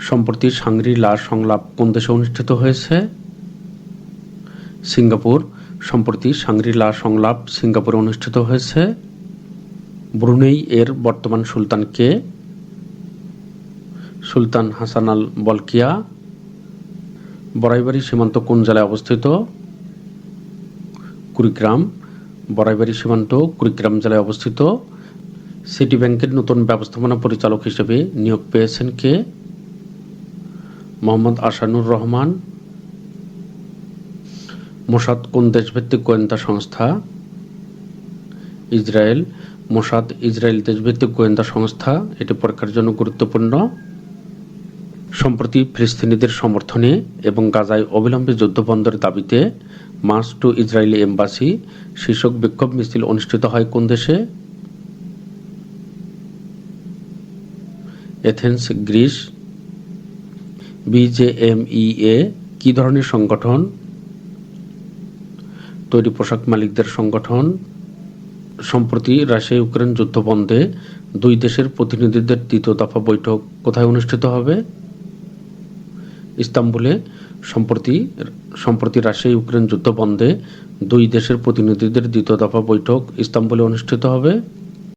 সম্প্রতি শাংরি-লা সংলাপ কোন দেশে অনুষ্ঠিত হয়েছে? সিঙ্গাপুর। সম্প্রতি শাংরি-লা সংলাপ সিঙ্গাপুরে অনুষ্ঠিত হয়েছে। ব্রুনেই এর বর্তমান সুলতান কে? সুলতান হাসান আল বলকিয়া। বড়াইবাড়ি সীমান্ত কোন জেলায় অবস্থিত? কুড়িগ্রাম। বড়াইবাড়ি সীমান্ত কুড়িগ্রাম জেলায় অবস্থিত। সিটি ব্যাংকের নতুন ব্যবস্থাপনা পরিচালক হিসেবে নিয়োগ পেয়েছেন কে? মোহাম্মদ আসানুর রহমান। মোসাদ কোন দেশভিত্তিক গোয়েন্দা সংস্থা? ইসরায়েল। মোসাদ ইসরায়েল দেশভিত্তিক গোয়েন্দা সংস্থা। এটি পরীক্ষার জন্য গুরুত্বপূর্ণ। সম্প্রতি ফিলিস্তিনিদের সমর্থনে এবং গাজায় অবিলম্বে যুদ্ধবন্ধের দাবিতে মার্চ টু ইসরায়েলি এম্বাসি শীর্ষক বিক্ষোভ মিছিল অনুষ্ঠিত হয় কোন দেশে? Athens, Greece. বিজেএমইএ কি ধরনের সংগঠন? তৈরি পোশাক মালিকদের সংগঠন। সম্প্রতি রাশিয়া ইউক্রেন যুদ্ধ বন্ধে দুই দেশের প্রতিনিধিদের দ্বিতীয় দফা বৈঠক কোথায় অনুষ্ঠিত হবে? ইস্তাম্বুলে। সম্প্রতি রাশিয়া ইউক্রেন যুদ্ধ বন্ধে দুই দেশের প্রতিনিধিদের দ্বিতীয় দফা বৈঠক ইস্তাম্বুলে অনুষ্ঠিত হবে।